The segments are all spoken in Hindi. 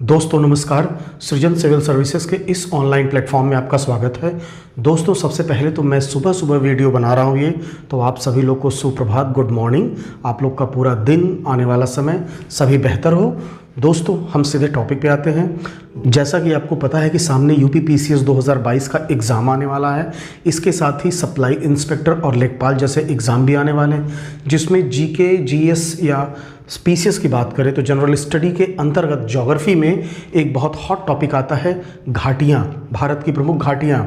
दोस्तों नमस्कार। सृजन सिविल सर्विसेज के इस ऑनलाइन प्लेटफॉर्म में आपका स्वागत है। दोस्तों सबसे पहले तो मैं सुबह सुबह वीडियो बना रहा हूँ ये, तो आप सभी लोग को सुप्रभात, गुड मॉर्निंग। आप लोग का पूरा दिन, आने वाला समय सभी बेहतर हो। दोस्तों हम सीधे टॉपिक पे आते हैं। जैसा कि आपको पता है कि सामने यूपी पीसीएस 2022 का एग्ज़ाम आने वाला है। इसके साथ ही सप्लाई इंस्पेक्टर और लेखपाल जैसे एग्ज़ाम भी आने वाले हैं, जिसमें जीके, जीएस या पीसीएस की बात करें तो जनरल स्टडी के अंतर्गत ज्योग्राफी में एक बहुत हॉट टॉपिक आता है, घाटियाँ, भारत की प्रमुख घाटियाँ।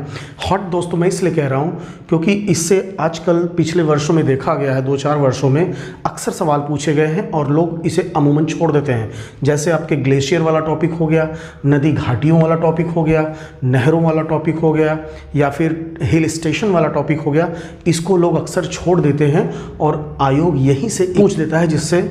हॉट दोस्तों मैं इसलिए कह रहा हूँ क्योंकि इससे आजकल पिछले वर्षों में देखा गया है, 2-4 वर्षों में अक्सर सवाल पूछे गए हैं और लोग इसे अमूमन छोड़ देते हैं। जैसे आपके ग्लेशियर वाला टॉपिक हो गया, नदी घाटियों वाला टॉपिक हो गया, नहरों वाला टॉपिक हो गया, या फिर हिल स्टेशन वाला टॉपिक हो गया। इसको लोग अक्सर छोड़ देते हैं और आयोग यहीं से पूछ देता है, जिससे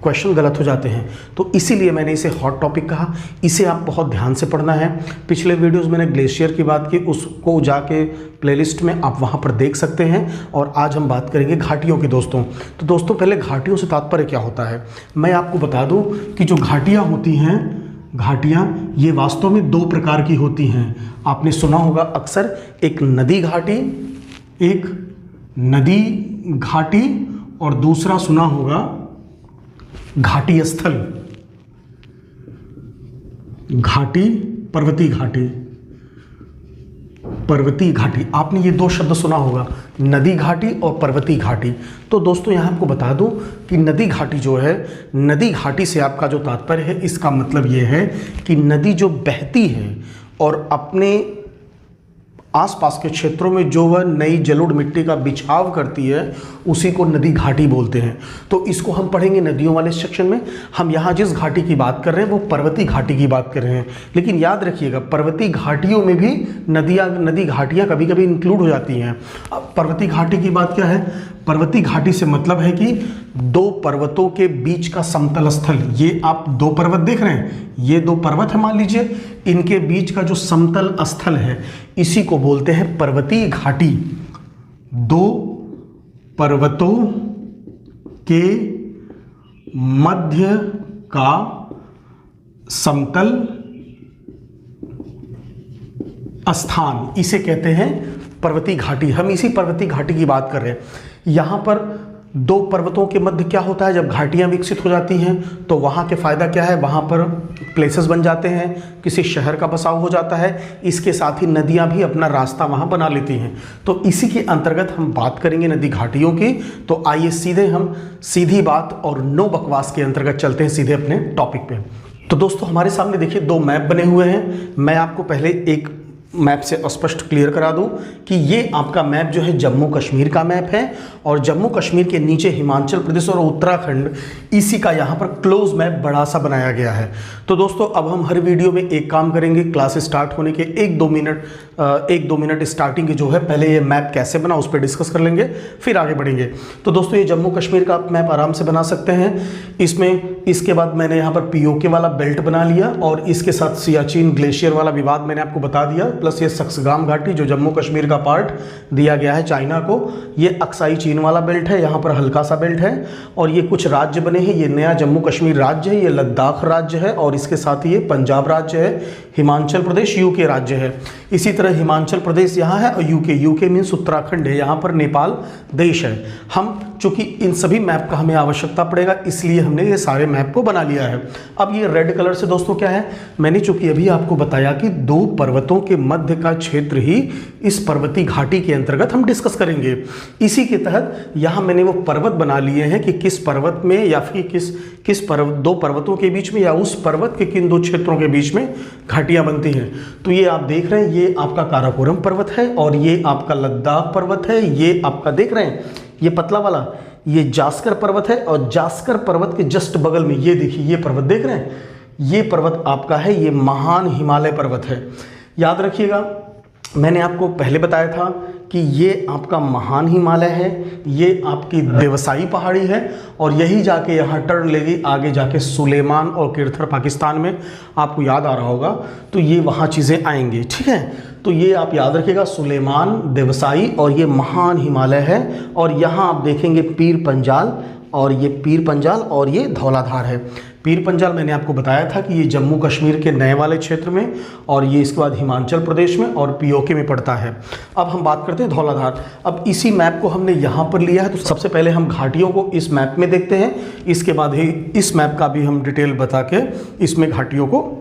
क्वेश्चन गलत हो जाते हैं। तो इसीलिए मैंने इसे हॉट टॉपिक कहा। इसे आप बहुत ध्यान से पढ़ना है। पिछले वीडियोस मैंने ग्लेशियर की बात की, उसको जाके प्लेलिस्ट में आप वहाँ पर देख सकते हैं। और आज हम बात करेंगे घाटियों की। दोस्तों तो दोस्तों पहले घाटियों से तात्पर्य क्या होता है मैं आपको बता दूं कि जो घाटियाँ होती हैं, घाटियाँ ये वास्तव में 2 प्रकार की होती हैं। आपने सुना होगा अक्सर, एक नदी घाटी, एक नदी घाटी, और दूसरा सुना होगा घाटी स्थल, घाटी, पर्वतीय घाटी, पर्वतीय घाटी। आपने ये 2 शब्द सुना होगा, नदी घाटी और पर्वतीय घाटी। तो दोस्तों यहां आपको बता दूं कि नदी घाटी जो है, नदी घाटी से आपका जो तात्पर्य है, इसका मतलब ये है कि नदी जो बहती है और अपने आसपास के क्षेत्रों में जो वह नई जलोढ़ मिट्टी का बिछाव करती है, उसी को नदी घाटी बोलते हैं। तो इसको हम पढ़ेंगे नदियों वाले सेक्शन में। हम यहाँ जिस घाटी की बात कर रहे हैं वो पर्वतीय घाटी की बात कर रहे हैं। लेकिन याद रखिएगा, पर्वतीय घाटियों में भी नदी घाटियाँ कभी कभी इंक्लूड हो जाती हैं। अब पर्वतीय घाटी की बात क्या है? पर्वतीय घाटी से मतलब है कि 2 पर्वतों के बीच का समतल स्थल। ये आप 2 पर्वत देख रहे हैं, ये 2 पर्वत है मान लीजिए, इनके बीच का जो समतल स्थल है, इसी को बोलते हैं पर्वतीय घाटी। 2 पर्वतों के मध्य का समतल स्थान, इसे कहते हैं पर्वतीय घाटी। हम इसी पर्वतीय घाटी की बात कर रहे हैं। यहां पर 2 पर्वतों के मध्य क्या होता है, जब घाटियां विकसित हो जाती हैं तो वहां के फायदा क्या है, वहां पर प्लेसेस बन जाते हैं, किसी शहर का बसाव हो जाता है। इसके साथ ही नदियां भी अपना रास्ता वहां बना लेती हैं। तो इसी के अंतर्गत हम बात करेंगे नदी घाटियों की। तो आइए सीधे हम सीधी बात और नो बकवास के अंतर्गत चलते हैं सीधे अपने टॉपिक पे। तो दोस्तों हमारे सामने देखिए 2 मैप बने हुए हैं। मैं आपको पहले एक मैप से स्पष्ट क्लियर करा दूं कि ये आपका मैप जो है जम्मू कश्मीर का मैप है, और जम्मू कश्मीर के नीचे हिमाचल प्रदेश और उत्तराखंड, इसी का यहाँ पर क्लोज मैप बड़ा सा बनाया गया है। तो दोस्तों अब हम हर वीडियो में एक काम करेंगे, क्लास स्टार्ट होने के 1-2 मिनट स्टार्टिंग के जो है, पहले ये मैप कैसे बना उस पर डिस्कस कर लेंगे, फिर आगे बढ़ेंगे। तो दोस्तों ये जम्मू कश्मीर का मैप आराम से बना सकते हैं। इसके बाद मैंने यहाँ पर पीओके वाला बेल्ट बना लिया, और इसके साथ सियाचिन ग्लेशियर वाला विवाद मैंने आपको बता दिया, प्लस ये सक्सगाम घाटी जो जम्मू कश्मीर का पार्ट दिया गया है चाइना को। ये अक्साई चीन वाला बेल्ट है, यहाँ पर हल्का सा बेल्ट है, और ये कुछ राज्य बने हैं। ये नया जम्मू कश्मीर राज्य है, ये लद्दाख राज्य है, और इसके साथ ही ये पंजाब राज्य है, हिमाचल प्रदेश यूके राज्य है। इसी तरह हिमाचल प्रदेश यहाँ है, और यूके मीन्स उत्तराखंड है, यहाँ पर नेपाल देश है। हम चूंकि इन सभी मैप का हमें आवश्यकता पड़ेगा, इसलिए हमने ये सारे मैप को बना लिया है। अब ये रेड कलर से दोस्तों क्या है, मैंने चूंकि अभी आपको बताया कि 2 पर्वतों के मध्य का क्षेत्र ही इस पर्वतीय घाटी के अंतर्गत हम डिस्कस करेंगे। इसी के तहत यहाँ मैंने वो पर्वत बना लिए हैं कि किस पर्वत में, या फिर किस 2 पर्वतों के बीच में, या उस पर्वत के किन 2 क्षेत्रों के बीच में घाटियां बनती हैं। तो ये आप देख रहे हैं, ये आपका काराकोरम पर्वत है, और ये आपका लद्दाख पर्वत है। ये आपका देख रहे हैं, ये पतला वाला, ये जास्कर पर्वत है, और जास्कर पर्वत के जस्ट बगल में ये देखिए, ये पर्वत देख रहे हैं, ये पर्वत आपका है, ये महान हिमालय पर्वत है। याद रखिएगा, मैंने आपको पहले बताया था कि ये आपका महान हिमालय है, ये आपकी देवसाई पहाड़ी है, और यही जाके यहाँ टर्न लेगी आगे जाके सुलेमान और किरथर पाकिस्तान में। आपको याद आ रहा होगा, तो ये वहाँ चीज़ें आएंगी, ठीक है। तो ये आप याद रखिएगा, सुलेमान, देवसाई, और ये महान हिमालय है। और यहाँ आप देखेंगे पीर पंजाल, और ये पीर पंजाल और ये धौलाधार है। पीर पंजाल मैंने आपको बताया था कि ये जम्मू कश्मीर के नए वाले क्षेत्र में, और ये इसके बाद हिमाचल प्रदेश में और पीओके में पड़ता है। अब हम बात करते हैं धौलाधार। अब इसी मैप को हमने यहाँ पर लिया है, तो सबसे पहले हम घाटियों को इस मैप में देखते हैं, इसके बाद ही इस मैप का भी हम डिटेल बता के इसमें घाटियों को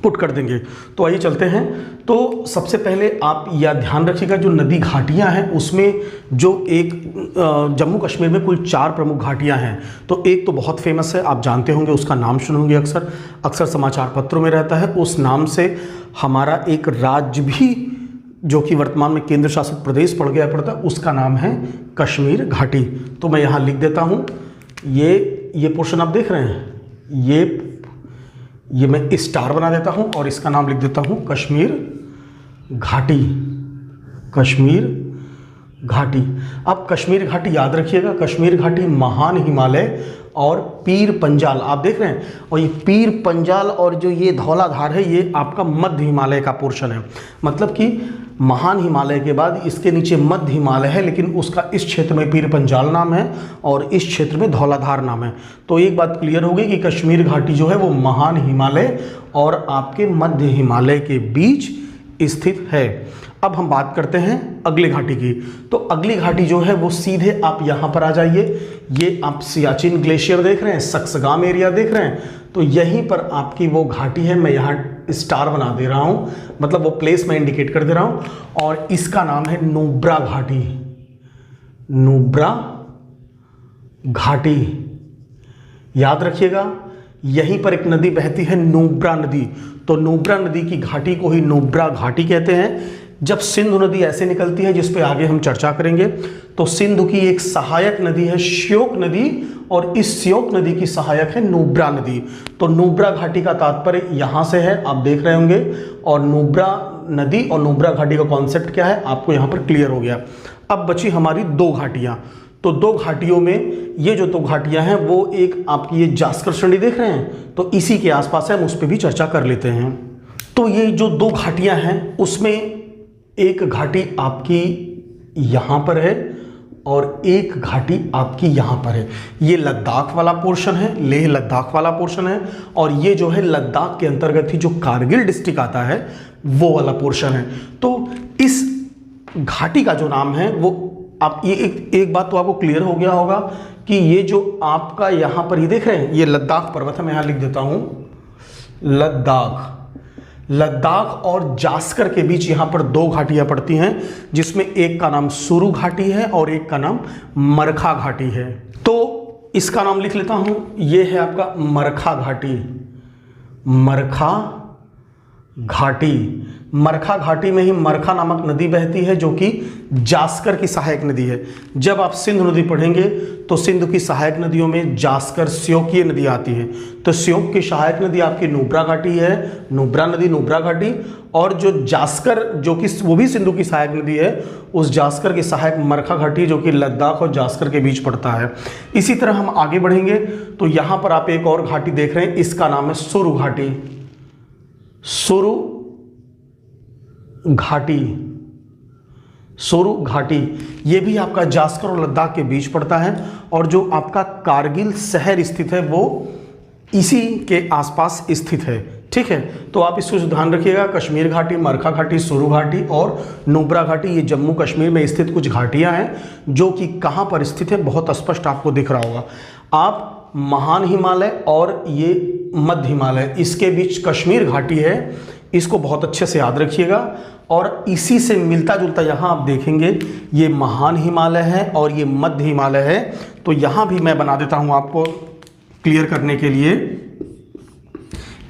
पुट कर देंगे। तो आइए चलते हैं। तो सबसे पहले आप यह ध्यान रखिएगा, जो नदी घाटियां हैं उसमें जो एक जम्मू कश्मीर में कुल 4 प्रमुख घाटियां हैं। तो एक तो बहुत फेमस है, आप जानते होंगे, उसका नाम सुने होंगे अक्सर समाचार पत्रों में रहता है। उस नाम से हमारा एक राज्य भी जो कि वर्तमान में केंद्र शासित प्रदेश पड़ गया पड़ता, उसका नाम है कश्मीर घाटी। तो मैं यहाँ लिख देता हूँ, ये पोर्शन आप देख रहे हैं, ये मैं स्टार बना देता हूं और इसका नाम लिख देता हूं कश्मीर घाटी। कश्मीर घाटी। अब कश्मीर घाटी याद रखिएगा, कश्मीर घाटी महान हिमालय और पीर पंजाल आप देख रहे हैं, और ये पीर पंजाल और जो ये धौलाधार है ये आपका मध्य हिमालय का पोर्शन है। मतलब कि महान हिमालय के बाद इसके नीचे मध्य हिमालय है, लेकिन उसका इस क्षेत्र में पीर पंजाल नाम है और इस क्षेत्र में धौलाधार नाम है। तो एक बात क्लियर होगी कि कश्मीर घाटी जो है वो महान हिमालय और आपके मध्य हिमालय के बीच स्थित है। अब हम बात करते हैं अगली घाटी की। तो अगली घाटी जो है वो सीधे आप यहाँ पर आ जाइए, ये आप सियाचिन ग्लेशियर देख रहे हैं, सक्सगाम एरिया देख रहे हैं, तो यहीं पर आपकी वो घाटी है। मैं यहाँ स्टार बना दे रहा हूँ, मतलब वो प्लेस मैं इंडिकेट कर दे रहा हूँ, और इसका नाम है नुब्रा घाटी। नुब्रा घाटी याद रखिएगा, यहीं पर एक नदी बहती है नुब्रा नदी, तो नुब्रा नदी की घाटी को ही नुब्रा घाटी कहते हैं। जब सिंधु नदी ऐसे निकलती है, जिस पे आगे हम चर्चा करेंगे, तो सिंधु की एक सहायक नदी है श्योक नदी, और इस श्योक नदी की सहायक है नुब्रा नदी। तो नुब्रा घाटी का तात्पर्य यहां से है, आप देख रहे होंगे, और नुब्रा नदी और नुब्रा घाटी का कॉन्सेप्ट क्या है आपको यहां पर क्लियर हो गया। अब बची हमारी 2 घाटियां। तो 2 घाटियों में ये जो 2 घाटियां हैं वो एक आपकी ये जास्कर श्रेणी देख रहे हैं, तो इसी के आसपास है, हम उस पर भी चर्चा कर लेते हैं। तो ये जो 2 घाटियां हैं उसमें एक घाटी आपकी यहां पर है और एक घाटी आपकी यहां पर है। ये लद्दाख वाला पोर्शन है, लेह लद्दाख वाला पोर्शन है, और ये जो है लद्दाख के अंतर्गत ही जो कारगिल डिस्ट्रिक्ट आता है वो वाला पोर्शन है। तो इस घाटी का जो नाम है वो आप ये एक बात तो आपको क्लियर हो गया होगा कि ये जो आपका यहां पर ये देख रहे हैं, ये लद्दाख पर्वत है, मैं यहां लिख देता हूं लद्दाख और जास्कर के बीच यहां पर 2 घाटियां पड़ती हैं, जिसमें एक का नाम सुरु घाटी है और एक का नाम मरखा घाटी है। तो इसका नाम लिख लेता हूं, यह है आपका मरखा घाटी। मरखा घाटी, मरखा घाटी में ही मरखा नामक नदी बहती है, जो कि जास्कर की सहायक नदी है। जब आप सिंधु नदी पढ़ेंगे तो सिंधु की सहायक नदियों में जास्कर श्योकीय नदी आती है। तो श्योक की सहायक नदी आपकी नुब्रा घाटी है, नुब्रा नदी नुब्रा घाटी, और जो जास्कर जो कि वो भी सिंधु की सहायक नदी है, उस जास्कर की सहायक मरखा घाटी जो कि लद्दाख और जास्कर के बीच पड़ता है। इसी तरह हम आगे बढ़ेंगे तो यहाँ पर आप एक और घाटी देख रहे हैं, इसका नाम है सुरु घाटी। सुरु घाटी ये भी आपका जास्कर और लद्दाख के बीच पड़ता है, और जो आपका कारगिल शहर स्थित है वो इसी के आसपास स्थित है। ठीक है, तो आप इसको ध्यान रखिएगा, कश्मीर घाटी, मरखा घाटी, सुरु घाटी और नुब्रा घाटी, ये जम्मू कश्मीर में स्थित कुछ घाटियां हैं जो कि कहां पर स्थित है बहुत स्पष्ट आपको दिख रहा होगा। आप महान हिमालय और ये मध्य हिमालय, इसके बीच कश्मीर घाटी है, इसको बहुत अच्छे से याद रखिएगा। और इसी से मिलता जुलता यहाँ आप देखेंगे ये महान हिमालय है और ये मध्य हिमालय है। तो यहाँ भी मैं बना देता हूँ आपको क्लियर करने के लिए,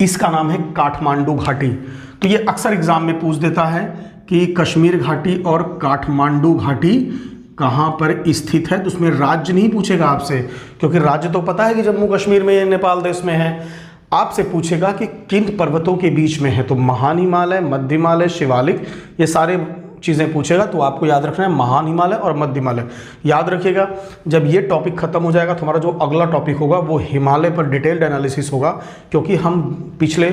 इसका नाम है काठमांडू घाटी। तो ये अक्सर एग्जाम में पूछ देता है कि कश्मीर घाटी और काठमांडू घाटी कहाँ पर स्थित है, तो उसमें राज्य नहीं पूछेगा आपसे, क्योंकि राज्य तो पता है कि जम्मू कश्मीर में, नेपाल देश में है। आपसे पूछेगा कि किन पर्वतों के बीच में है, तो महान हिमालय, मध्य हिमालय, शिवालिक, ये सारे चीज़ें पूछेगा। तो आपको याद रखना है महान हिमालय और मध्य हिमालय याद रखिएगा। जब ये टॉपिक खत्म हो जाएगा तो हमारा जो अगला टॉपिक होगा वो हिमालय पर डिटेल्ड एनालिसिस होगा, क्योंकि हम पिछले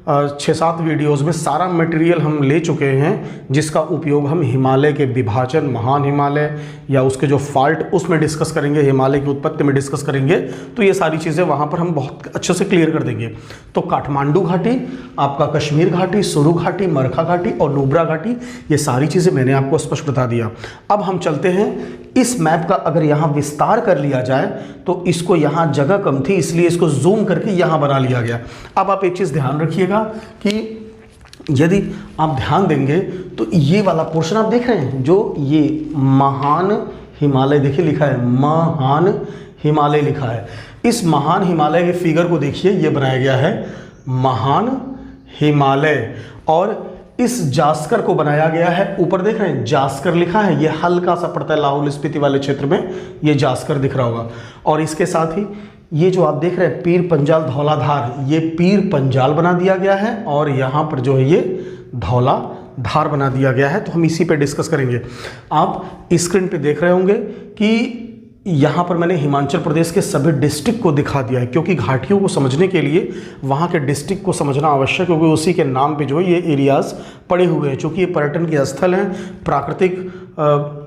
6-7 वीडियोज़ में सारा मटेरियल हम ले चुके हैं, जिसका उपयोग हम हिमालय के विभाजन, महान हिमालय या उसके जो फॉल्ट उसमें डिस्कस करेंगे, हिमालय की उत्पत्ति में डिस्कस करेंगे। तो ये सारी चीज़ें वहाँ पर हम बहुत अच्छे से क्लियर कर देंगे। तो काठमांडू घाटी, आपका कश्मीर घाटी, सुरु घाटी, मरखा घाटी और नुब्रा घाटी, ये सारी चीज़ें मैंने आपको स्पष्ट बता दिया। अब हम चलते हैं, इस मैप का अगर यहाँ विस्तार कर लिया जाए तो इसको यहाँ जगह कम थी, इसलिए इसको जूम करके यहाँ बना लिया गया। अब आप एक चीज़ ध्यान रखिएगा कि यदि आप ध्यान देंगे तो ये वाला पोर्शन आप देख रहे हैं, जो ये महान हिमालय देखिए लिखा है, महान हिमालय लिखा है। इस महान हिमालय के फिगर को देखिए, ये बनाया गया है महान हिमालय, और इस जास्कर को बनाया गया है, ऊपर देख रहे हैं जास्कर लिखा है, ये हल्का सा पड़ता है लाहौल स्पीति वाले क्षेत्र में, ये जास्कर दिख रहा होगा। और इसके साथ ही ये जो आप देख रहे हैं पीर पंजाल धौलाधार, ये पीर पंजाल बना दिया गया है, और यहाँ पर जो है ये धौलाधार बना दिया गया है। तो हम इसी पे डिस्कस करेंगे। आप स्क्रीन पे देख रहे होंगे कि यहाँ पर मैंने हिमाचल प्रदेश के सभी डिस्ट्रिक्ट को दिखा दिया है, क्योंकि घाटियों को समझने के लिए वहाँ के डिस्ट्रिक्ट को समझना आवश्यक है, क्योंकि उसी के नाम पे जो है ये एरियाज़ पड़े हुए हैं। चूँकि ये पर्यटन के स्थल हैं, प्राकृतिक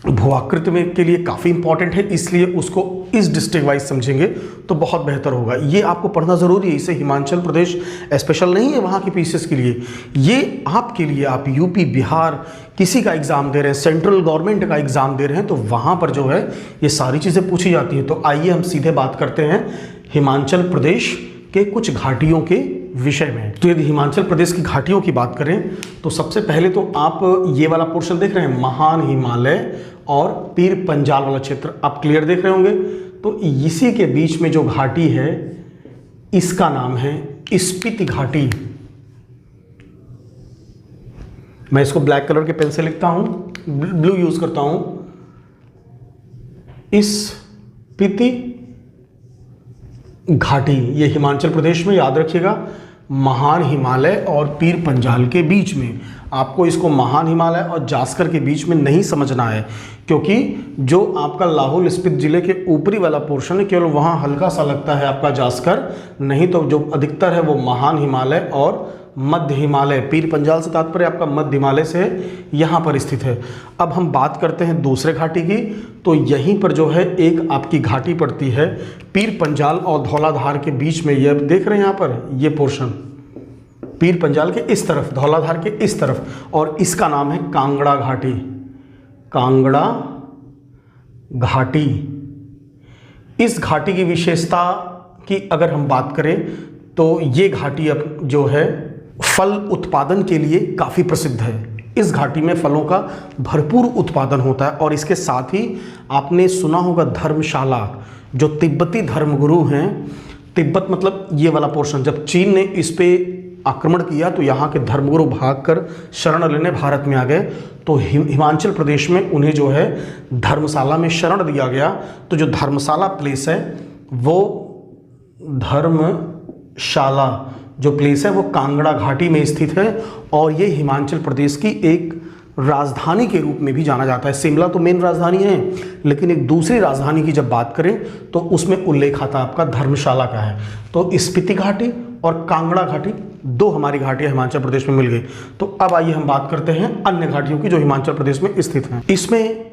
भूआकृति में के लिए काफ़ी इंपॉर्टेंट है, इसलिए उसको इस डिस्ट्रिक्ट वाइज समझेंगे तो बहुत बेहतर होगा। ये आपको पढ़ना ज़रूरी है। इसे हिमाचल प्रदेश स्पेशल नहीं है वहाँ के पीसेस के लिए, ये आपके लिए, आप यूपी, बिहार किसी का एग्ज़ाम दे रहे हैं, सेंट्रल गवर्नमेंट का एग्ज़ाम दे रहे हैं, तो वहाँ पर जो है ये सारी चीज़ें पूछी जाती हैं। तो आइए हम सीधे बात करते हैं हिमाचल प्रदेश के कुछ घाटियों के विषय में। तो यदि हिमाचल प्रदेश की घाटियों की बात करें तो सबसे पहले तो आप ये वाला पोर्शन देख रहे हैं, महान हिमालय और पीर पंजाल वाला क्षेत्र आप क्लियर देख रहे होंगे। तो इसी के बीच में जो घाटी है इसका नाम है स्पीति घाटी। मैं इसको ब्लैक कलर के पेन से लिखता हूं, ब्लू यूज करता हूं, स्पीति घाटी। ये हिमाचल प्रदेश में, याद रखिएगा, महान हिमालय और पीर पंजाल के बीच में। आपको इसको महान हिमालय और जास्कर के बीच में नहीं समझना है, क्योंकि जो आपका लाहौल स्पीति जिले के ऊपरी वाला पोर्शन है केवल वहाँ हल्का सा लगता है आपका जास्कर, नहीं तो जो अधिकतर है वो महान हिमालय और मध्य हिमालय, पीर पंजाल से तात्पर्य आपका मध्य हिमालय से यहाँ पर स्थित है। अब हम बात करते हैं दूसरे घाटी की। तो यहीं पर जो है एक आपकी घाटी पड़ती है पीर पंजाल और धौलाधार के बीच में। ये देख रहे हैं यहाँ पर ये पोर्शन, पीर पंजाल के इस तरफ, धौलाधार के इस तरफ, और इसका नाम है कांगड़ा घाटी। कांगड़ा घाटी। इस घाटी की विशेषता की अगर हम बात करें तो ये घाटी अब जो है फल उत्पादन के लिए काफ़ी प्रसिद्ध है। इस घाटी में फलों का भरपूर उत्पादन होता है, और इसके साथ ही आपने सुना होगा धर्मशाला, जो तिब्बती धर्मगुरु हैं। तिब्बत मतलब ये वाला पोर्शन, जब चीन ने इस पे आक्रमण किया तो यहाँ के धर्मगुरु भागकर शरण लेने भारत में आ गए, तो हिमाचल प्रदेश में उन्हें जो है धर्मशाला में शरण दिया गया। तो जो धर्मशाला प्लेस है वो धर्मशाला जो प्लेस है वो कांगड़ा घाटी में स्थित है, और ये हिमाचल प्रदेश की एक राजधानी के रूप में भी जाना जाता है। शिमला तो मेन राजधानी है, लेकिन एक दूसरी राजधानी की जब बात करें तो उसमें उल्लेख आता आपका धर्मशाला का है। तो स्पीति घाटी और कांगड़ा घाटी दो हमारी घाटियां हिमाचल प्रदेश में मिल गई। तो अब आइए हम बात करते हैं अन्य घाटियों की जो हिमाचल प्रदेश में स्थित हैं। इसमें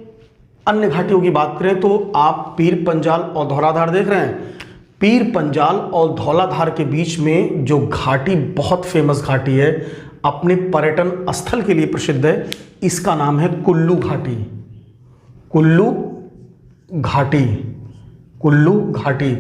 अन्य घाटियों की बात करें तो आप पीर पंजाल और धौलाधार देख रहे हैं। पीर पंजाल और धौलाधार के बीच में जो घाटी बहुत फेमस घाटी है, अपने पर्यटन स्थल के लिए प्रसिद्ध है, इसका नाम है कुल्लू घाटी। कुल्लू घाटी, कुल्लू घाटी।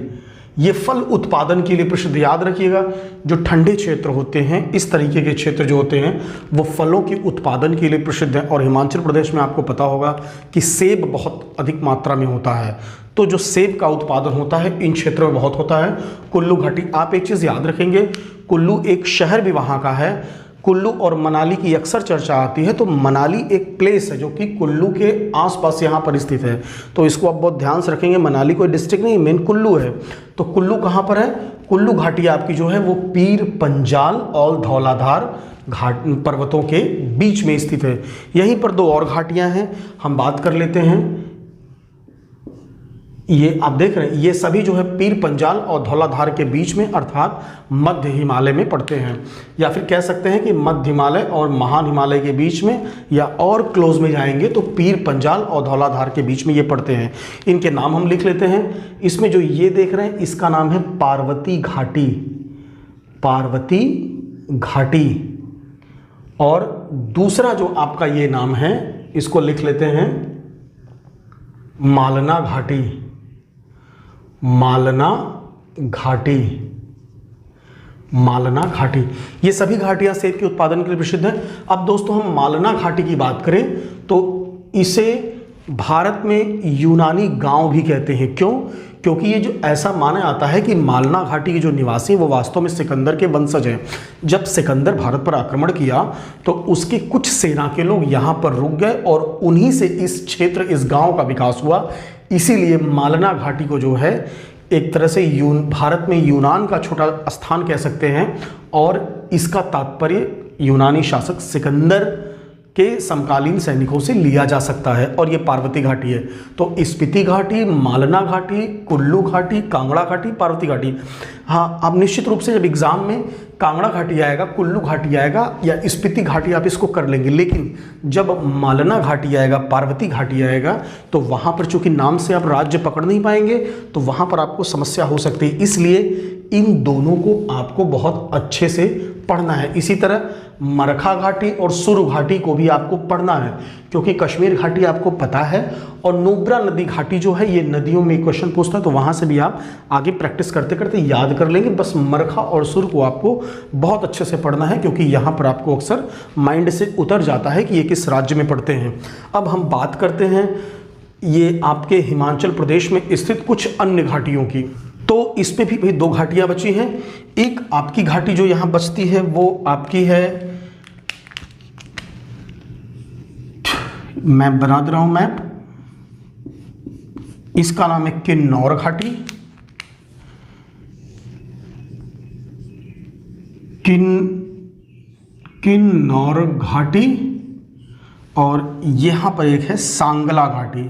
ये फल उत्पादन के लिए प्रसिद्ध। याद रखिएगा, जो ठंडे क्षेत्र होते हैं, इस तरीके के क्षेत्र जो होते हैं वो फलों के उत्पादन के लिए प्रसिद्ध है। और हिमाचल प्रदेश में आपको पता होगा कि सेब बहुत अधिक मात्रा में होता है, तो जो सेब का उत्पादन होता है इन क्षेत्रों में बहुत होता है। कुल्लू घाटी, आप एक चीज़ याद रखेंगे, कुल्लू एक शहर भी वहाँ का है। कुल्लू और मनाली की अक्सर चर्चा आती है, तो मनाली एक प्लेस है जो कि कुल्लू के आसपास यहाँ पर स्थित है, तो इसको आप बहुत ध्यान से रखेंगे। मनाली कोई डिस्ट्रिक्ट नहीं, मेन कुल्लू है। तो कुल्लू कहाँ पर है? कुल्लू घाटी आपकी जो है वो पीर पंजाल और धौलाधार घाट पर्वतों के बीच में स्थित है। यहीं पर दो और घाटियाँ हैं, हम बात कर लेते हैं ये आप देख रहे हैं, ये सभी जो है पीर पंजाल और धौलाधार के बीच में अर्थात मध्य हिमालय में पड़ते हैं, या फिर कह सकते हैं कि मध्य हिमालय और महान हिमालय के बीच में, या और क्लोज में जाएंगे तो पीर पंजाल और धौलाधार के बीच में ये पड़ते हैं। इनके नाम हम लिख लेते हैं। इसमें जो ये देख रहे हैं इसका नाम है पार्वती घाटी, पार्वती घाटी। और दूसरा जो आपका ये नाम है इसको लिख लेते हैं मालना घाटी, मालना घाटी, मालना घाटी। ये सभी घाटियां सेब के उत्पादन के लिए प्रसिद्ध हैं। अब दोस्तों हम मालना घाटी की बात करें तो इसे भारत में यूनानी गांव भी कहते हैं। क्यों? क्योंकि ये जो ऐसा माना जाता है कि मालना घाटी के जो निवासी हैं वो वास्तव में सिकंदर के वंशज हैं। जब सिकंदर भारत पर आक्रमण किया तो उसके कुछ सेना के लोग यहाँ पर रुक गए और उन्हीं से इस क्षेत्र, इस गांव का विकास हुआ। इसीलिए मालना घाटी को जो है एक तरह से भारत में यूनान का छोटा स्थान कह सकते हैं, और इसका तात्पर्य यूनानी शासक सिकंदर के समकालीन सैनिकों से लिया जा सकता है। और ये पार्वती घाटी है। तो स्पीति घाटी, मालना घाटी, कुल्लू घाटी, कांगड़ा घाटी, पार्वती घाटी। हाँ, अब निश्चित रूप से जब एग्जाम में कांगड़ा घाटी आएगा, कुल्लू घाटी आएगा या स्पीति घाटी आप इसको कर लेंगे, लेकिन जब मालना घाटी आएगा, पार्वती घाटी आएगा तो वहाँ पर चूंकि नाम से आप राज्य पकड़ नहीं पाएंगे तो वहाँ पर आपको समस्या हो सकती है। इसलिए इन दोनों को आपको बहुत अच्छे से पढ़ना है। इसी तरह मरखा घाटी और सुरु घाटी को भी आपको पढ़ना है, क्योंकि कश्मीर घाटी आपको पता है और नुब्रा नदी घाटी जो है ये नदियों में क्वेश्चन पूछता है, तो वहाँ से भी आप आगे प्रैक्टिस करते करते याद कर लेंगे। बस मरखा और सुरु को आपको बहुत अच्छे से पढ़ना है, क्योंकि यहाँ पर आपको अक्सर माइंड से उतर जाता है कि ये किस राज्य में पड़ते हैं। अब हम बात करते हैं ये आपके हिमाचल प्रदेश में स्थित कुछ अन्य घाटियों की। तो इस पे भी दो घाटियां बची हैं। एक आपकी घाटी जो यहां बचती है वो आपकी है, मैं बना दे रहा हूं मैप, इसका नाम है किन्नौर घाटी। किन्नौर घाटी। और यहां पर एक है सांगला घाटी,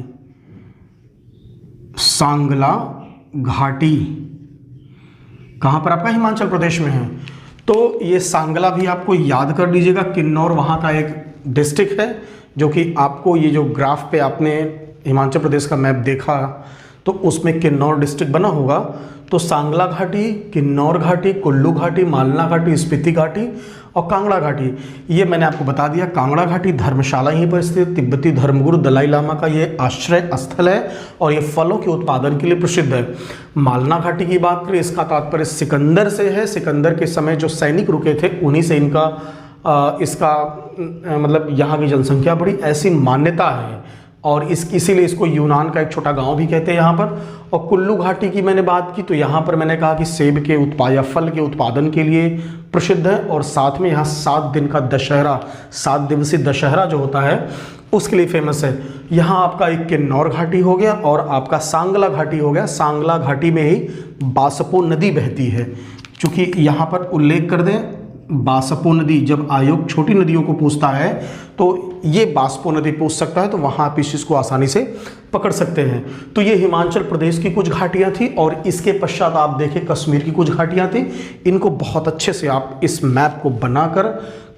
सांगला घाटी कहां पर आपका हिमाचल प्रदेश में है। तो ये सांगला भी आपको याद कर लीजिएगा। किन्नौर वहां का एक डिस्ट्रिक्ट है, जो कि आपको ये जो ग्राफ पे आपने हिमाचल प्रदेश का मैप देखा तो उसमें किन्नौर डिस्ट्रिक्ट बना होगा। तो सांगला घाटी, किन्नौर घाटी, कुल्लू घाटी, मालना घाटी, स्पीति घाटी और कांगड़ा घाटी, ये मैंने आपको बता दिया। कांगड़ा घाटी धर्मशाला यहीं पर स्थित तिब्बती धर्मगुरु दलाई लामा का ये आश्रय स्थल है और ये फलों के उत्पादन के लिए प्रसिद्ध है। मालना घाटी की बात करें, इसका तात्पर्य सिकंदर से है। सिकंदर के समय जो सैनिक रुके थे उन्हीं से इनका मतलब यहाँ की जनसंख्या बढ़ी, ऐसी मान्यता है। और इसीलिए इसको यूनान का एक छोटा गांव भी कहते हैं यहाँ पर। और कुल्लू घाटी की मैंने बात की तो यहाँ पर मैंने कहा कि सेब के उत्पाद या फल के उत्पादन के लिए प्रसिद्ध है। और साथ में यहाँ 7 दिन का दशहरा, 7 दिवसीय दशहरा जो होता है उसके लिए फेमस है। यहाँ आपका एक किन्नौर घाटी हो गया और आपका सांगला घाटी हो गया। सांगला घाटी में ही बासपो नदी बहती है। चूँकि यहाँ पर उल्लेख कर दें, बासपो नदी, जब आयोग छोटी नदियों को पूछता है तो ये बासपो नदी पूछ सकता है, तो वहाँ आप इस चीज़ को आसानी से पकड़ सकते हैं। तो ये हिमाचल प्रदेश की कुछ घाटियाँ थी और इसके पश्चात आप देखें कश्मीर की कुछ घाटियाँ थी। इनको बहुत अच्छे से आप इस मैप को बनाकर,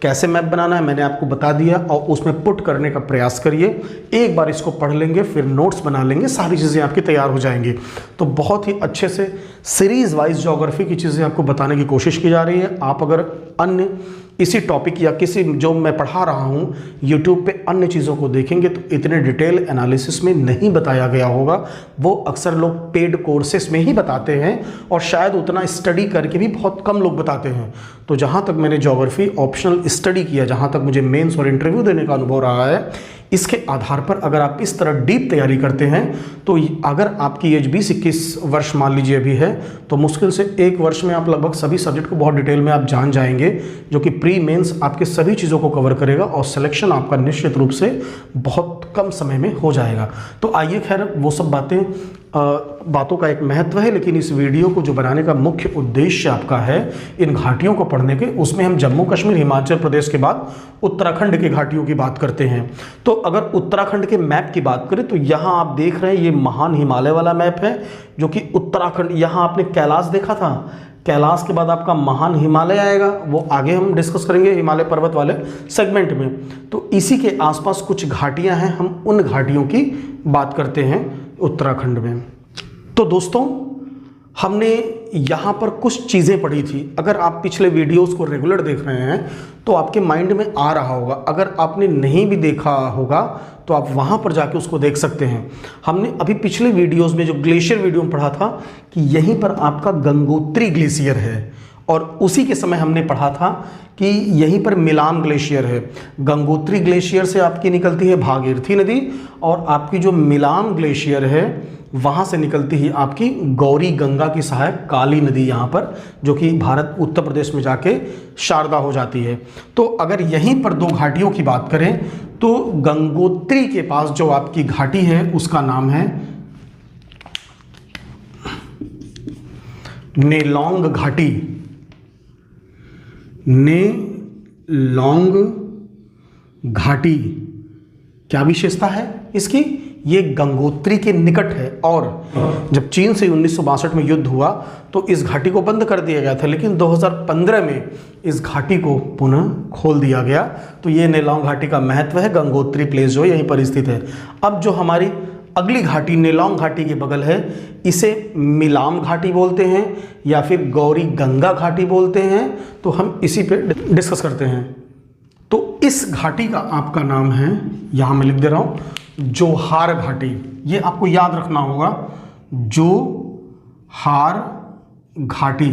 कैसे मैप बनाना है मैंने आपको बता दिया, और उसमें पुट करने का प्रयास करिए। एक बार इसको पढ़ लेंगे, फिर नोट्स बना लेंगे, सारी चीज़ें आपकी तैयार हो जाएंगी। तो बहुत ही अच्छे से सीरीज़ वाइज ज्योग्राफी की चीज़ें आपको बताने की कोशिश की जा रही है। आप अगर अन्य इसी टॉपिक या किसी जो मैं पढ़ा रहा हूँ यूट्यूब पे अन्य चीज़ों को देखेंगे तो इतने डिटेल एनालिसिस में नहीं बताया गया होगा। वो अक्सर लोग पेड कोर्सेस में ही बताते हैं और शायद उतना स्टडी करके भी बहुत कम लोग बताते हैं। तो जहाँ तक मैंने ज्योग्राफी ऑप्शनल स्टडी किया, जहाँ तक मुझे मेंस और इंटरव्यू देने का अनुभव रहा है, इसके आधार पर अगर आप इस तरह डीप तैयारी करते हैं तो अगर आपकी एज 20-21 वर्ष मान लीजिए अभी है, तो मुश्किल से 1 वर्ष में आप लगभग सभी सब्जेक्ट को बहुत डिटेल में आप जान जाएंगे, जो कि प्री मेंस आपके सभी चीज़ों को कवर करेगा और सिलेक्शन आपका निश्चित रूप से बहुत कम समय में हो जाएगा। तो आइए, खैर वो सब बातों का एक महत्व है, लेकिन इस वीडियो को जो बनाने का मुख्य उद्देश्य आपका है इन घाटियों को पढ़ने के, उसमें हम जम्मू कश्मीर हिमाचल प्रदेश के बाद उत्तराखंड की घाटियों की बात करते हैं। तो अगर उत्तराखंड के मैप की बात करें तो यहाँ आप देख रहे हैं ये महान हिमालय वाला मैप है, जो कि उत्तराखंड, यहाँ आपने कैलाश देखा था, कैलाश के बाद आपका महान हिमालय आएगा, वो आगे हम डिस्कस करेंगे हिमालय पर्वत वाले सेगमेंट में। तो इसी के आसपास कुछ घाटियां हैं, हम उन घाटियों की बात करते हैं उत्तराखंड में। तो दोस्तों हमने यहाँ पर कुछ चीज़ें पढ़ी थी, अगर आप पिछले वीडियोस को रेगुलर देख रहे हैं तो आपके माइंड में आ रहा होगा, अगर आपने नहीं भी देखा होगा तो आप वहाँ पर जाके उसको देख सकते हैं। हमने अभी पिछले वीडियोस में जो ग्लेशियर वीडियो में पढ़ा था कि यहीं पर आपका गंगोत्री ग्लेशियर है, और उसी के समय हमने पढ़ा था कि यहीं पर मिलाम ग्लेशियर है। गंगोत्री ग्लेशियर से आपकी निकलती है भागीरथी नदी, और आपकी जो मिलाम ग्लेशियर है वहाँ से निकलती ही आपकी गौरी गंगा की सहायक काली नदी यहाँ पर, जो कि भारत उत्तर प्रदेश में जाके शारदा हो जाती है। तो अगर यहीं पर दो घाटियों की बात करें तो गंगोत्री के पास जो आपकी घाटी है उसका नाम है नेलोंग घाटी। नेलोंग घाटी क्या विशेषता है इसकी? ये गंगोत्री के निकट है, और जब चीन से 1962 में युद्ध हुआ तो इस घाटी को बंद कर दिया गया था, लेकिन 2015 में इस घाटी को पुनः खोल दिया गया। तो ये नेलोंग घाटी का महत्व है, गंगोत्री प्लेस जो यहीं पर स्थित है। अब जो हमारी अगली घाटी नेलोंग घाटी के बगल है, इसे मिलाम घाटी बोलते हैं या फिर गौरी गंगा घाटी बोलते हैं, तो हम इसी पे डिस्कस करते हैं। तो इस घाटी का आपका नाम है, यहाँ मैं लिख दे रहा हूँ, जोहार घाटी। ये आपको याद रखना होगा, जोहार घाटी।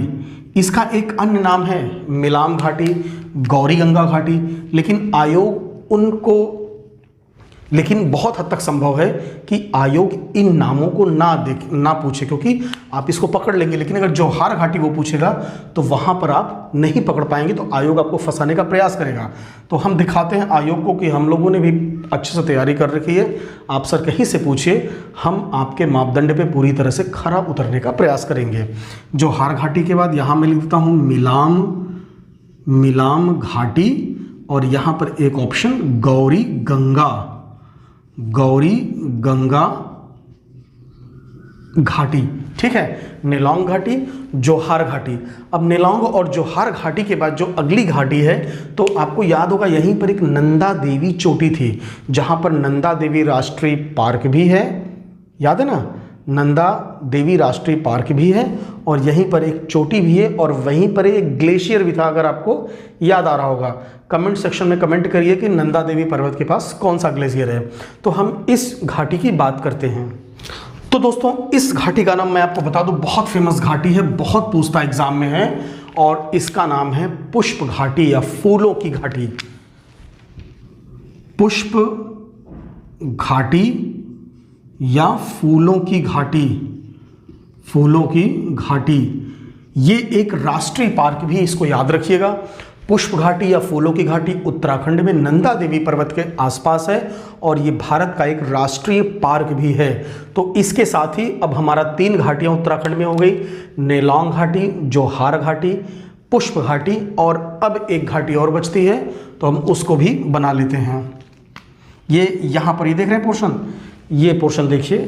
इसका एक अन्य नाम है मिलाम घाटी, गौरी गंगा घाटी, लेकिन आयोग उनको, लेकिन बहुत हद तक संभव है कि आयोग इन नामों को ना पूछे, क्योंकि आप इसको पकड़ लेंगे, लेकिन अगर जोहार घाटी वो पूछेगा तो वहाँ पर आप नहीं पकड़ पाएंगे, तो आयोग आपको फंसाने का प्रयास करेगा। तो हम दिखाते हैं आयोग को कि हम लोगों ने भी अच्छे से तैयारी कर रखी है, आप सर कहीं से पूछिए, हम आपके मापदंड पे पूरी तरह से खरा उतरने का प्रयास करेंगे। जोहार घाटी के बाद यहाँ मैं लिख देता हूँ मिलाम घाटी, और यहाँ पर एक ऑप्शन गौरी गंगा घाटी। ठीक है, नेलोंग घाटी, जोहार घाटी। अब नेलोंग और जोहार घाटी के बाद जो अगली घाटी है, तो आपको याद होगा यहीं पर एक नंदा देवी चोटी थी, जहां पर नंदा देवी राष्ट्रीय पार्क भी है, याद है ना, नंदा देवी राष्ट्रीय पार्क भी है, और यहीं पर एक चोटी भी है, और वहीं पर एक ग्लेशियर भी था, अगर आपको याद आ रहा होगा। कमेंट सेक्शन में कमेंट करिए कि नंदा देवी पर्वत के पास कौन सा ग्लेशियर है। तो हम इस घाटी की बात करते हैं। तो दोस्तों इस घाटी का नाम मैं आपको बता दूं, बहुत फेमस घाटी है, बहुत पूछता एग्जाम में है, और इसका नाम है पुष्प घाटी या फूलों की घाटी। पुष्प घाटी या फूलों की घाटी, फूलों की घाटी, ये एक राष्ट्रीय पार्क भी, इसको याद रखिएगा। पुष्प घाटी या फूलों की घाटी उत्तराखंड में नंदा देवी पर्वत के आसपास है, और ये भारत का एक राष्ट्रीय पार्क भी है। तो इसके साथ ही अब हमारा 3 घाटियां उत्तराखंड में हो गई, नेलोंग घाटी, जोहार घाटी, पुष्प घाटी, और अब एक घाटी और बचती है, तो हम उसको भी बना लेते हैं। ये यहाँ पर ये देख रहे हैं पोर्शन, ये पोर्शन देखिए,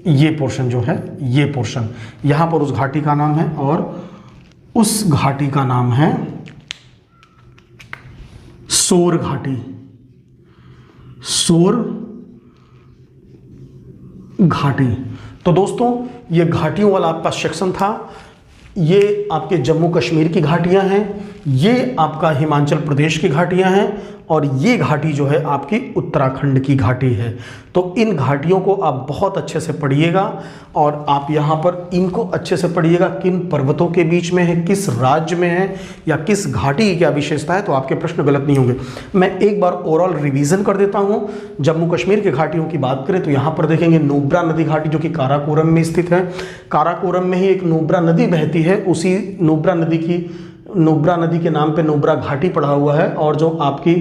ये पोर्शन जो है, ये पोर्शन, यहाँ पर उस घाटी का नाम है, और उस घाटी का नाम है सोर घाटी। सोर घाटी। तो दोस्तों ये घाटियों वाला आपका सेक्शन था। ये आपके जम्मू कश्मीर की घाटियां हैं, ये आपका हिमाचल प्रदेश की घाटियां हैं, और ये घाटी जो है आपकी उत्तराखंड की घाटी है। तो इन घाटियों को आप बहुत अच्छे से पढ़िएगा, और आप यहाँ पर इनको अच्छे से पढ़िएगा, किन पर्वतों के बीच में है, किस राज्य में है, या किस घाटी की क्या विशेषता है, तो आपके प्रश्न गलत नहीं होंगे। मैं एक बार ओवरऑल रिवीजन कर देता हूँ। जम्मू कश्मीर के घाटियों की बात करें तो यहाँ पर देखेंगे नुब्रा नदी घाटी, जो कि काराकोरम में स्थित है। काराकोरम में ही एक नुब्रा नदी बहती है, उसी नुब्रा नदी के नाम पे नुब्रा घाटी पड़ा हुआ है। और जो आपकी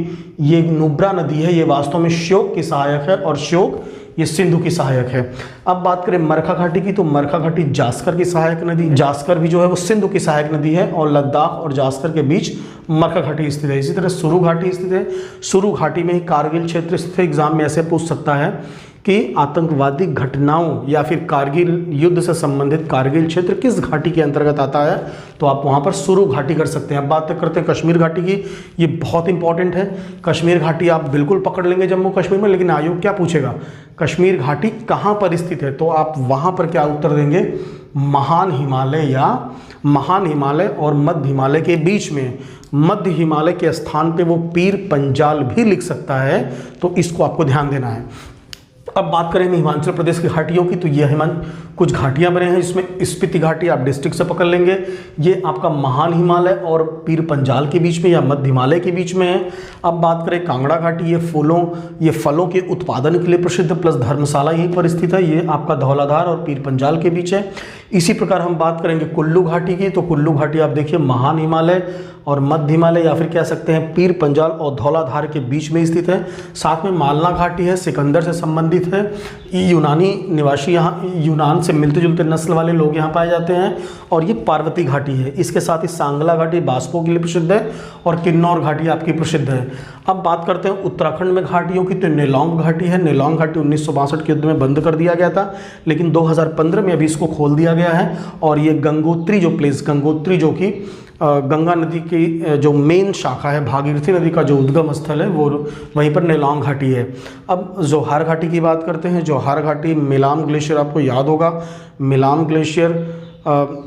ये नुब्रा नदी है, ये वास्तव में श्योक की सहायक है, और श्योक ये सिंधु की सहायक है। अब बात करें मरखा घाटी की, तो मरखा घाटी जास्कर की सहायक नदी, जास्कर भी जो है वो सिंधु की सहायक नदी है और लद्दाख और जास्कर के बीच मरखा घाटी स्थित है। इसी तरह सुरु घाटी स्थित है, सुरु घाटी में ही कारगिल क्षेत्र स्थित है। एग्जाम में ऐसे पूछ सकता है कि आतंकवादी घटनाओं या फिर कारगिल युद्ध से संबंधित कारगिल क्षेत्र किस घाटी के अंतर्गत आता है, तो आप वहां पर सुरु घाटी कर सकते हैं। अब बात करते हैं कश्मीर घाटी की, ये बहुत इंपॉर्टेंट है। कश्मीर घाटी आप बिल्कुल पकड़ लेंगे जम्मू कश्मीर में, लेकिन आयोग क्या पूछेगा, कश्मीर घाटी कहाँ पर स्थित है, तो आप वहां पर क्या उत्तर देंगे, महान हिमालय या महान हिमालय और मध्य हिमालय के बीच में। मध्य हिमालय के स्थान पे वो पीर पंजाल भी लिख सकता है, तो इसको आपको ध्यान देना है। अब बात करें हिमाचल प्रदेश की घाटियों की, तो ये कुछ घाटियां बने हैं, इसमें स्पीति घाटी आप डिस्ट्रिक्ट से पकड़ लेंगे, ये आपका महान हिमालय और पीर पंजाल के बीच में या मध्य हिमालय के बीच में है। अब बात करें कांगड़ा घाटी, ये फलों के उत्पादन के लिए प्रसिद्ध प्लस धर्मशाला यहीं पर स्थित है, ये आपका धौलाधार और पीर पंजाल के बीच है। इसी प्रकार हम बात करेंगे कुल्लू घाटी की, तो कुल्लू घाटी आप देखिए महान हिमालय और मध्य हिमालय या फिर कह सकते हैं पीर पंजाल और धौलाधार के बीच में स्थित है। साथ में मालना घाटी है, सिकंदर से संबंधित है, यूनानी निवासी यहाँ यूनान से मिलते जुलते नस्ल वाले लोग यहाँ पाए जाते हैं। और ये पार्वती घाटी है, इसके साथ ही सांगला घाटी बास्पो के लिए प्रसिद्ध है और किन्नौर घाटी आपकी प्रसिद्ध है। अब बात करते हैं उत्तराखंड में घाटियों की, तो नेलोंग घाटी है। नेलोंग घाटी 1962 के युद्ध में बंद कर दिया गया था, लेकिन 2015 में अभी इसको खोल दिया गया है। और ये गंगोत्री जो प्लेस, गंगोत्री जो कि गंगा नदी की जो मेन शाखा है, भागीरथी नदी का जो उद्गम स्थल है, वो वहीं पर नेलोंग घाटी है। अब जोहार घाटी की बात करते हैं। जोहार घाटी मिलाम ग्लेशियर आपको याद होगा, मिलाम ग्लेशियर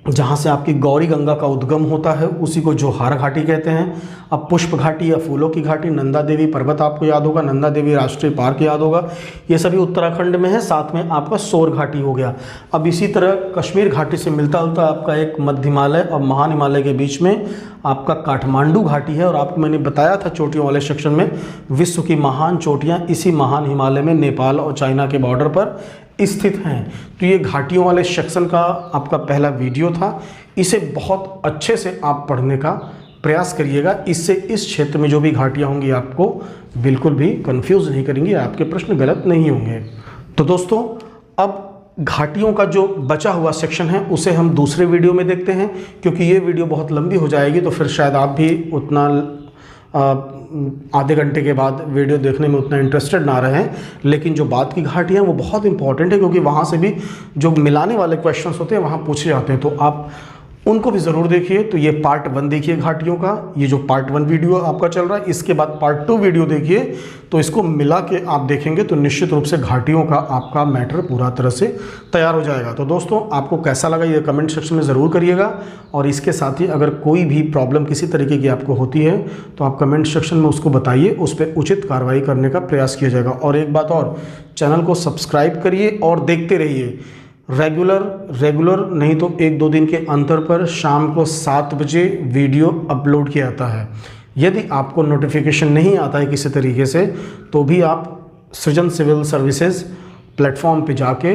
जहाँ से आपकी गौरी गंगा का उद्गम होता है उसी को जोहार घाटी कहते हैं। अब पुष्प घाटी या फूलों की घाटी, नंदा देवी पर्वत आपको याद होगा, नंदा देवी राष्ट्रीय पार्क याद होगा, ये सभी उत्तराखंड में है। साथ में आपका सोर घाटी हो गया। अब इसी तरह कश्मीर घाटी से मिलता जुलता आपका एक मध्य हिमालय और महान हिमालय के बीच में आपका काठमांडू घाटी है। और आपको मैंने बताया था चोटियों वाले सेक्शन में, विश्व की महान चोटियाँ इसी महान हिमालय में नेपाल और चाइना के बॉर्डर पर स्थित हैं। तो ये घाटियों वाले सेक्शन का आपका पहला वीडियो था, इसे बहुत अच्छे से आप पढ़ने का प्रयास करिएगा, इससे इस क्षेत्र में जो भी घाटियाँ होंगी आपको बिल्कुल भी कंफ्यूज नहीं करेंगी, आपके प्रश्न गलत नहीं होंगे। तो दोस्तों अब घाटियों का जो बचा हुआ सेक्शन है उसे हम दूसरे वीडियो में देखते हैं, क्योंकि ये वीडियो बहुत लंबी हो जाएगी, तो फिर शायद आप भी उतना आधे घंटे के बाद वीडियो देखने में उतना इंटरेस्टेड ना रहें। लेकिन जो बात की घाटियाँ वो बहुत इंपॉर्टेंट है, क्योंकि वहाँ से भी जो मिलाने वाले क्वेश्चंस होते हैं वहाँ पूछे जाते हैं, तो आप उनको भी ज़रूर देखिए। तो ये पार्ट 1 देखिए घाटियों का, ये जो पार्ट 1 वीडियो आपका चल रहा है, इसके बाद पार्ट 2 वीडियो देखिए, तो इसको मिला के आप देखेंगे तो निश्चित रूप से घाटियों का आपका मैटर पूरा तरह से तैयार हो जाएगा। तो दोस्तों आपको कैसा लगा ये कमेंट सेक्शन में ज़रूर करिएगा, और इसके साथ ही अगर कोई भी प्रॉब्लम किसी तरीके की आपको होती है तो आप कमेंट सेक्शन में उसको बताइए, उस पर उचित कार्रवाई करने का प्रयास किया जाएगा। और एक बात और, चैनल को सब्सक्राइब करिए और देखते रहिए। रेगुलर नहीं तो 1-2 दिन के अंतर पर शाम को 7 बजे वीडियो अपलोड किया जाता है। यदि आपको नोटिफिकेशन नहीं आता है किसी तरीके से, तो भी आप सृजन सिविल सर्विसेज प्लेटफॉर्म पे जाके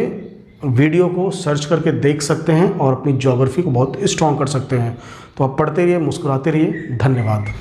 वीडियो को सर्च करके देख सकते हैं और अपनी ज्योग्राफी को बहुत स्ट्रॉन्ग कर सकते हैं। तो आप पढ़ते रहिए, मुस्कुराते रहिए। धन्यवाद।